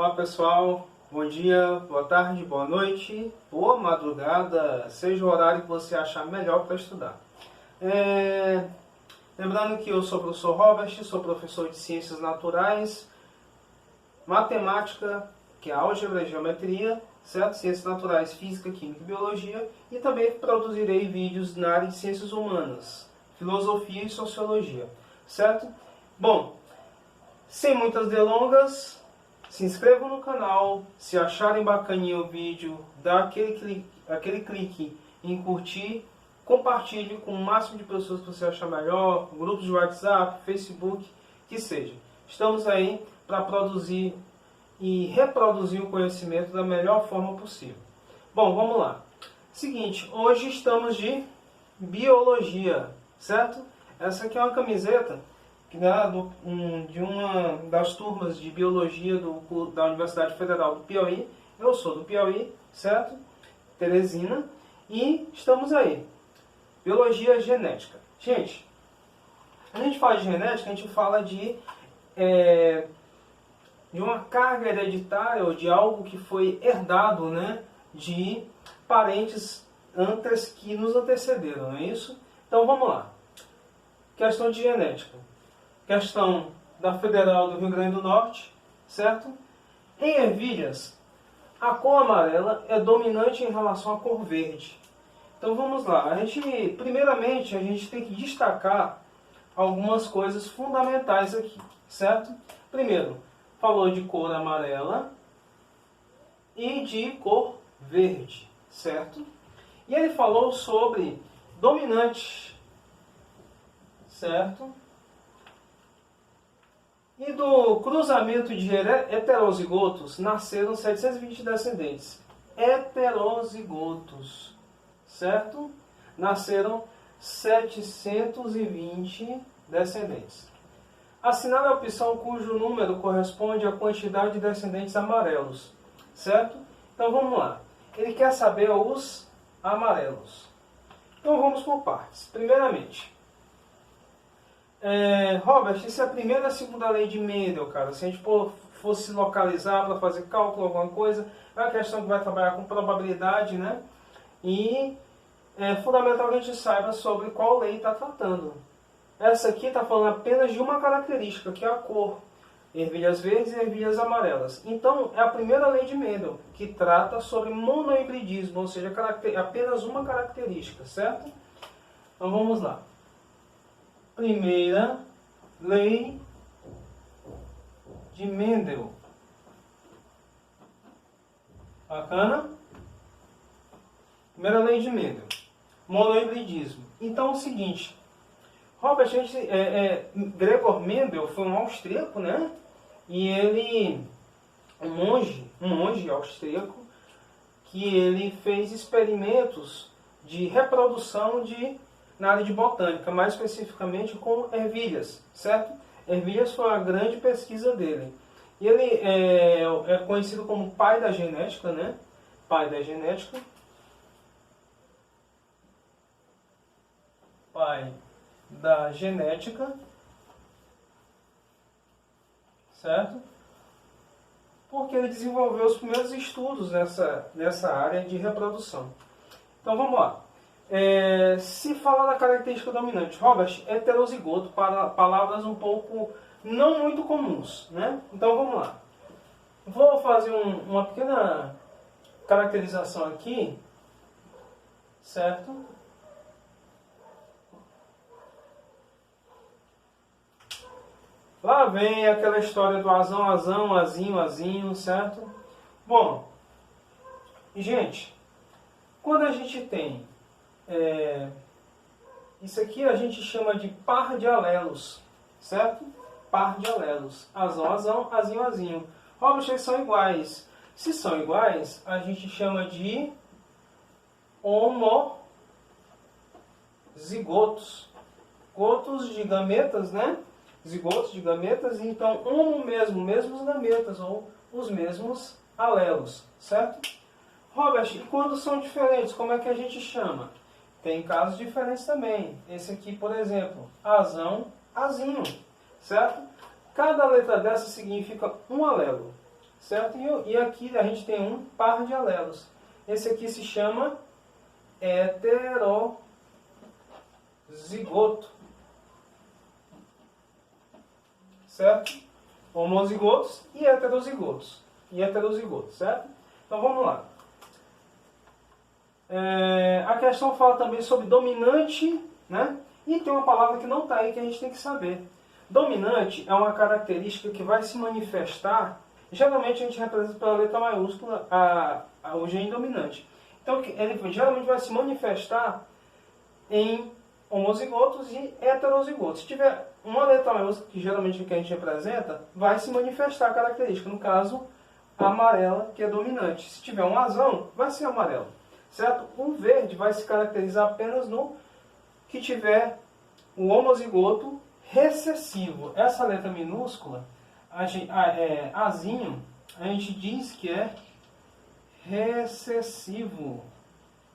Olá pessoal, bom dia, boa tarde, boa noite, boa madrugada, seja o horário que você achar melhor para estudar. Lembrando que eu sou o professor Robert, sou professor de Ciências Naturais, Matemática, que é Álgebra e Geometria, certo? Ciências Naturais, Física, Química e Biologia, e também produzirei vídeos na área de Ciências Humanas, Filosofia e Sociologia, certo? Bom, sem muitas delongas, se inscrevam no canal, se acharem bacaninha o vídeo, dá aquele clique em curtir, compartilhe com o máximo de pessoas que você achar melhor, grupos de WhatsApp, Facebook, que seja. Estamos aí para produzir e reproduzir o conhecimento da melhor forma possível. Bom, vamos lá. Seguinte, hoje estamos de Biologia, certo? Essa aqui é uma camiseta de uma das turmas de Biologia da Universidade Federal do Piauí. Eu sou do Piauí, certo? Teresina. E estamos aí. Biologia Genética. Gente, quando a gente fala de genética, a gente fala de uma carga hereditária ou de algo que foi herdado, né, de parentes que nos antecederam, não é isso? Então vamos lá. Questão de genética. Questão da Federal do Rio Grande do Norte, certo? Em ervilhas, a cor amarela é dominante em relação à cor verde. Então vamos lá. Primeiramente, a gente tem que destacar algumas coisas fundamentais aqui, certo? Primeiro, falou de cor amarela e de cor verde, certo? E ele falou sobre dominante, certo? E do cruzamento de heterozigotos nasceram 720 descendentes. Heterozigotos, certo? Nasceram 720 descendentes. Assinale a opção cujo número corresponde à quantidade de descendentes amarelos, certo? Então vamos lá. Ele quer saber os amarelos. Então vamos por partes. Primeiramente, Robert, isso é a primeira e a segunda lei de Mendel, cara. Se a gente fosse localizar para fazer cálculo, alguma coisa, é uma questão que vai trabalhar com probabilidade, né? E é fundamental que a gente saiba sobre qual lei está tratando. Essa aqui está falando apenas de uma característica, que é a cor. Ervilhas verdes e ervilhas amarelas. Então, é a primeira lei de Mendel, que trata sobre monohibridismo, ou seja, apenas uma característica, certo? Então vamos lá. Primeira lei de Mendel. Bacana? Primeira lei de Mendel. Monohibridismo. Então é o seguinte. Robert Gregor Mendel foi um austríaco, né? E ele, um monge austríaco, que ele fez experimentos de reprodução na área de botânica, mais especificamente com ervilhas, certo? Ervilhas foi a grande pesquisa dele. E ele é conhecido como pai da genética, né? Pai da genética. Pai da genética, certo? Porque ele desenvolveu os primeiros estudos nessa área de reprodução. Então vamos lá. Se falar da característica dominante, Robert, heterozigoto, palavras um pouco não muito comuns, né? Então vamos lá. Vou fazer uma pequena caracterização aqui, certo? Lá vem aquela história do azão, azinho, certo? Bom, gente, quando a gente tem isso aqui a gente chama de par de alelos, certo? Par de alelos. Azão, azinho. Robert, eles são iguais. Se são iguais, a gente chama de homozigotos. Gotos de gametas, né? Zigotos de gametas, então mesmos gametas, ou os mesmos alelos, certo? Robert, e quando são diferentes, como é que a gente chama? Tem casos diferentes também. Esse aqui, por exemplo, azinho, certo? Cada letra dessa significa um alelo, certo? E aqui a gente tem um par de alelos. Esse aqui se chama heterozigoto, certo? Homozigotos e heterozigotos. Certo? Então vamos lá. A questão fala também sobre dominante, né? E tem uma palavra que não está aí que a gente tem que saber. Dominante é uma característica que vai se manifestar, geralmente a gente representa pela letra maiúscula o gene dominante. Então ele geralmente vai se manifestar em homozigotos e heterozigotos. Se tiver uma letra maiúscula, que geralmente é o que a gente representa, vai se manifestar a característica. No caso, a amarela, que é dominante. Se tiver um azão, vai ser amarelo. Certo? O verde vai se caracterizar apenas no que tiver o homozigoto recessivo. Essa letra minúscula, azinho, a gente diz que é recessivo.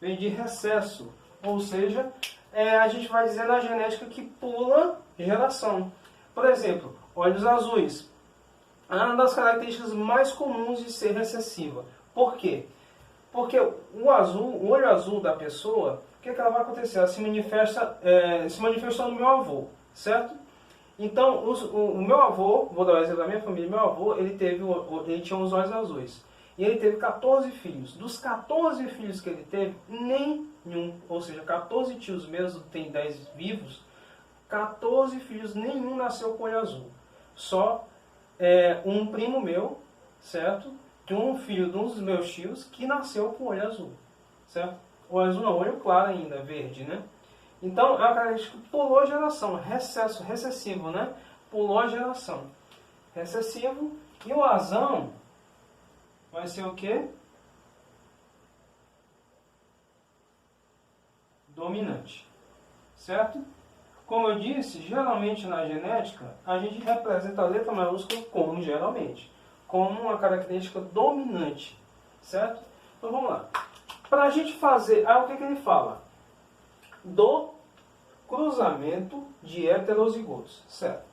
Vem de recesso. Ou seja, a gente vai dizer na genética que pula geração. Por exemplo, olhos azuis. É uma das características mais comuns de ser recessiva. Por quê? Porque o olho azul da pessoa, o que ela vai acontecer? Ela se manifestou no meu avô, certo? Então, o meu avô, vou dar o exemplo da minha família, meu avô, ele tinha os olhos azuis. E ele teve 14 filhos. Dos 14 filhos que ele teve, nenhum, ou seja, 14 tios meus, tem 10 vivos, 14 filhos, nenhum nasceu com olho azul. Só um primo meu, certo? De um filho de um dos meus tios que nasceu com olho azul, certo? O azul não, olho claro ainda, verde, né? Então, é uma característica que pulou a geração, recessivo, né? Pulou a geração. Recessivo. E o azão vai ser o quê? Dominante, certo? Como eu disse, geralmente na genética, a gente representa a letra maiúscula como geralmente, como uma característica dominante, certo? Então vamos lá. Para a gente fazer, o que ele fala? Do cruzamento de heterozigotos, certo?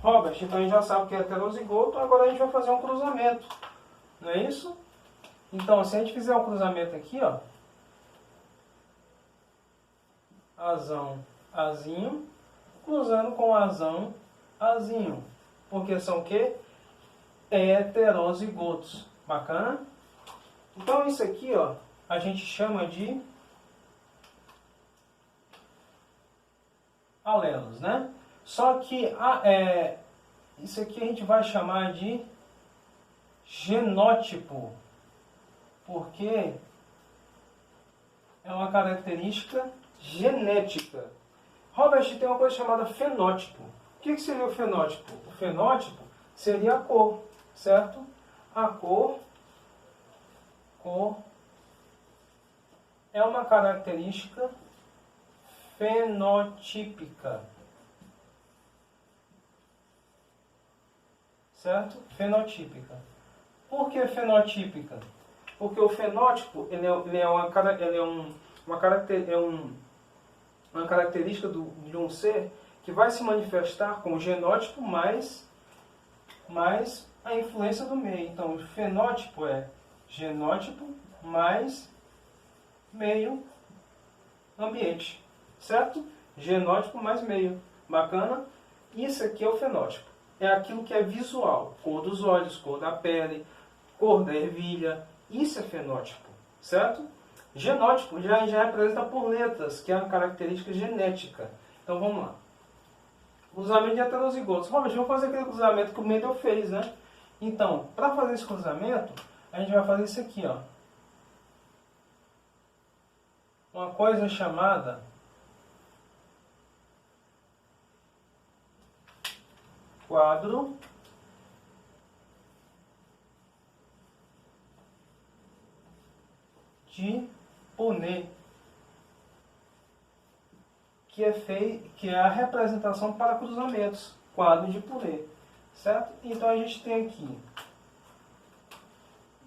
Robert, então a gente já sabe o que é heterozigoto, agora a gente vai fazer um cruzamento, não é isso? Então, se a gente fizer um cruzamento aqui, ó, azão, azinho, cruzando com azão, azinho, porque são o quê? Heterozigotos. Bacana? Então isso aqui, ó, a gente chama de alelos, né? Só que isso aqui a gente vai chamar de genótipo, porque é uma característica genética. Robert, tem uma coisa chamada fenótipo. O que seria o fenótipo? O fenótipo seria a cor, certo? A cor é uma característica fenotípica, certo? Fenotípica. Por que fenotípica? Porque o fenótipo é uma característica de um ser que vai se manifestar com o genótipo mais a influência do meio. Então, o fenótipo é genótipo mais meio ambiente, certo? Genótipo mais meio. Bacana? Isso aqui é o fenótipo. É aquilo que é visual. Cor dos olhos, cor da pele, cor da ervilha. Isso é fenótipo, certo? Genótipo já representa por letras, que é uma característica genética. Então vamos lá. Cruzamento de heterozigotos. Vamos fazer aquele cruzamento que o Mendel fez, né? Então, para fazer esse cruzamento, a gente vai fazer isso aqui, ó. Uma coisa chamada quadro de Punnett, que é a representação para cruzamentos, quadro de Punnett, certo? Então a gente tem aqui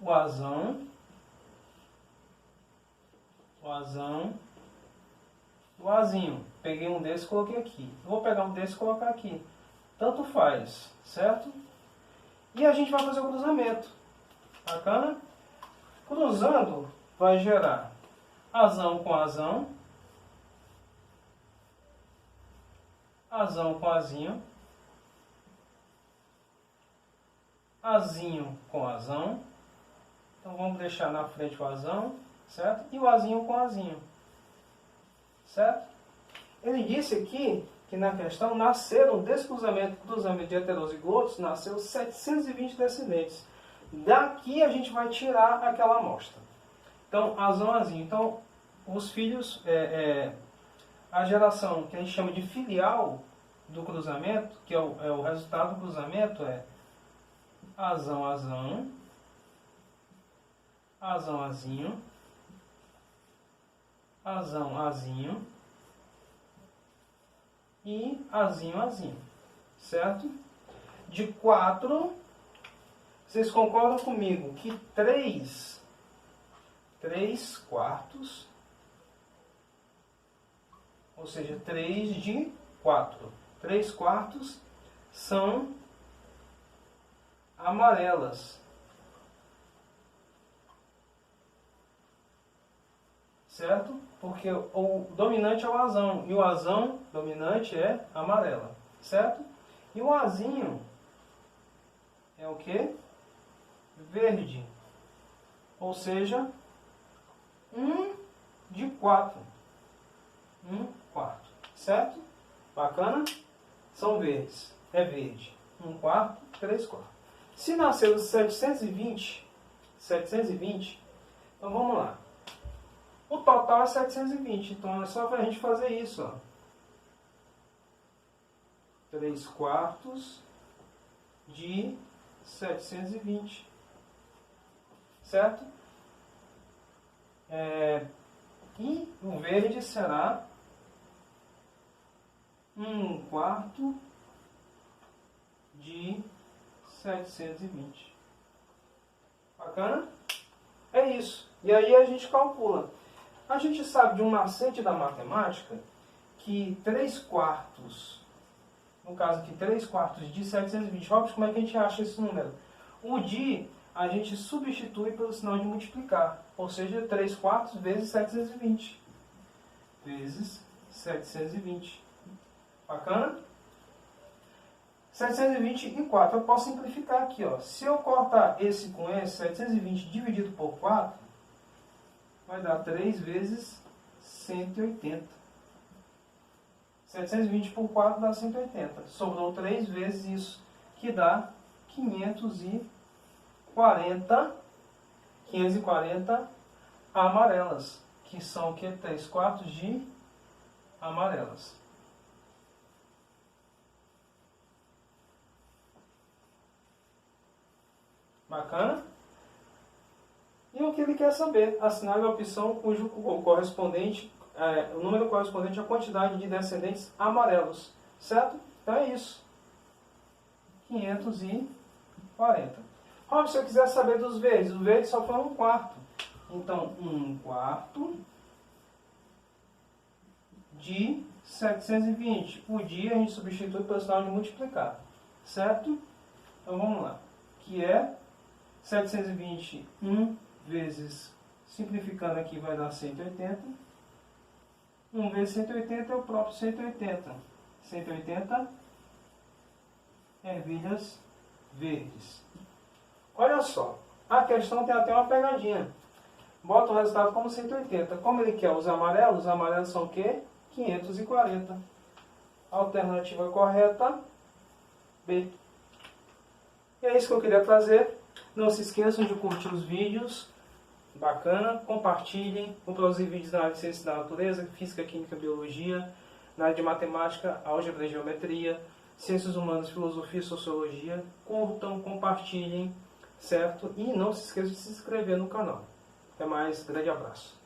o azão, o azinho. Peguei um desses e coloquei aqui. Vou pegar um desses e colocar aqui. Tanto faz, certo? E a gente vai fazer o cruzamento. Bacana? Cruzando vai gerar azão com azão, azão com azinho, azinho com azão. Então vamos deixar na frente o azão, certo? E o azinho com azinho, certo? Ele disse aqui que na questão nasceram desse cruzamento de heterozigotos, nasceu 720 descendentes. Daqui a gente vai tirar aquela amostra. Então, azão, azinho. Então, os filhos, a geração que a gente chama de filial do cruzamento, que é o resultado do cruzamento, é azão, azão, azão, azinho, azão, azinho e azinho, azinho, certo? De 4, vocês concordam comigo que 3 quartos, ou seja, 3 de 4, 3 quartos são amarelas, certo? Porque o dominante é o azão, e o azão dominante é amarela, certo? E o azinho é o que? Verde, ou seja, 1 de 4, 1 quarto, certo? Bacana? São verdes, é verde, 1 quarto, 3 quartos. Se nasceu 720, então vamos lá. O total é 720, então é só para a gente fazer isso, ó. 3 quartos de 720, certo? E o verde será 1 quarto de 720. Bacana? É isso. E aí a gente calcula. A gente sabe de um macete da matemática que 3 quartos, no caso aqui 3 quartos de 720, Robson, como é que a gente acha esse número? O de a gente substitui pelo sinal de multiplicar, ou seja, 3 quartos vezes 720. Vezes 720. Bacana? 724, eu posso simplificar aqui, ó. Se eu cortar esse com esse, 720 dividido por 4, vai dar 3 vezes 180. 720 por 4 dá 180. Sobrou 3 vezes isso, que dá 540 amarelas, que são o que? 3 quartos de amarelas. Bacana? E o que ele quer saber? Assinale a opção cujo correspondente, o número correspondente à quantidade de descendentes amarelos. Certo? Então é isso. 540. Robson, se eu quiser saber dos verdes, o verde só foi 1 quarto. Então, 1 quarto de 720. O dia a gente substitui pelo sinal de multiplicar. Certo? Então vamos lá. Que é 720, 1 vezes, simplificando aqui, vai dar 180. 1 vezes 180 é o próprio 180. 180 ervilhas verdes. Olha só, a questão tem até uma pegadinha. Bota o resultado como 180. Como ele quer os amarelos são o quê? 540. Alternativa correta, B. E é isso que eu queria trazer. Não se esqueçam de curtir os vídeos. Bacana. Compartilhem. Vou produzir vídeos na área de ciências da natureza, física, química, biologia, na área de matemática, álgebra e geometria, ciências humanas, filosofia e sociologia. Curtam, compartilhem, certo? E não se esqueçam de se inscrever no canal. Até mais. Grande abraço.